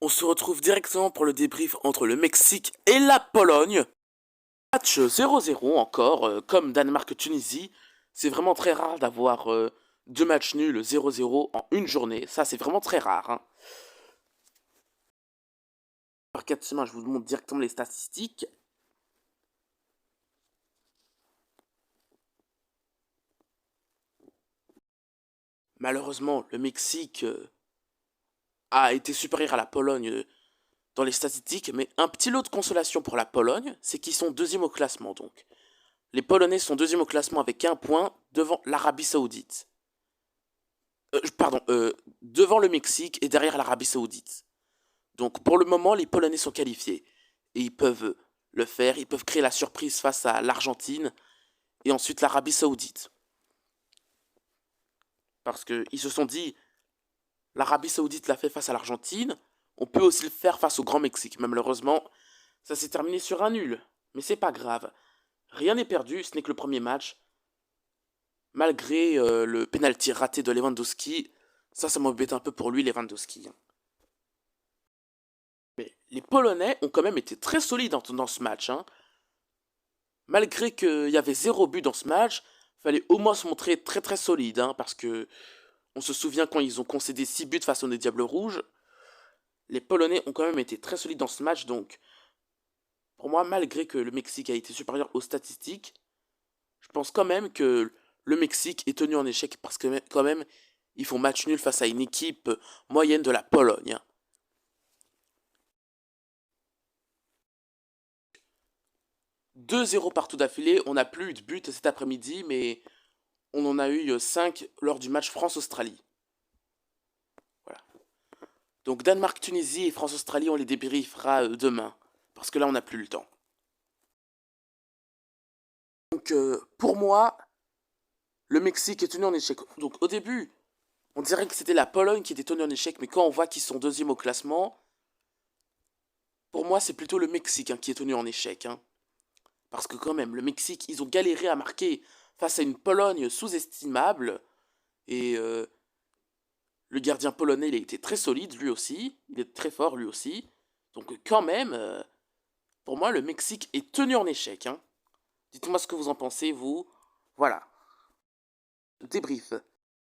On se retrouve directement pour le débrief entre le Mexique et la Pologne. Match 0-0 encore, comme Danemark-Tunisie. C'est vraiment très rare d'avoir deux matchs nuls 0-0 en une journée. Ça, c'est vraiment très rare. Hein. Par 4 semaines, je vous montre directement les statistiques. Malheureusement, le Mexique a été supérieur à la Pologne dans les statistiques, mais un petit lot de consolation pour la Pologne, c'est qu'ils sont deuxième au classement donc. Les Polonais sont deuxième au classement avec un point devant l'Arabie Saoudite. Devant le Mexique et derrière l'Arabie Saoudite. Donc pour le moment, les Polonais sont qualifiés. Et ils peuvent le faire, ils peuvent créer la surprise face à l'Argentine et ensuite l'Arabie Saoudite. Parce qu'ils se sont dit, l'Arabie Saoudite l'a fait face à l'Argentine, on peut aussi le faire face au Grand Mexique. Mais malheureusement, ça s'est terminé sur un nul. Mais c'est pas grave. Rien n'est perdu, ce n'est que le premier match. Malgré le penalty raté de Lewandowski, ça m'embête un peu pour lui, Lewandowski. Mais les Polonais ont quand même été très solides dans ce match. Hein. Malgré qu'il y avait 0 but dans ce match, fallait au moins se montrer très très solide. Hein, parce que on se souvient quand ils ont concédé 6 buts face aux Diables Rouges. Les Polonais ont quand même été très solides dans ce match. Donc, pour moi, malgré que le Mexique a été supérieur aux statistiques, je pense quand même que le Mexique est tenu en échec parce que quand même, ils font match nul face à une équipe moyenne de la Pologne. 2-0 partout d'affilée, on n'a plus eu de but cet après-midi, mais on en a eu 5 lors du match France-Australie. Voilà. Donc Danemark-Tunisie et France-Australie, on les débriefera demain, parce que là on n'a plus le temps. Donc pour moi, le Mexique est tenu en échec. Donc au début, on dirait que c'était la Pologne qui était tenue en échec, mais quand on voit qu'ils sont deuxième au classement, pour moi c'est plutôt le Mexique qui est tenu en échec. Hein. Parce que quand même, le Mexique, ils ont galéré à marquer face à une Pologne sous-estimable. Et le gardien polonais, il a été très solide lui aussi. Il est très fort lui aussi. Donc quand même, pour moi, le Mexique est tenu en échec. Hein. Dites-moi ce que vous en pensez, vous. Voilà. Débrief.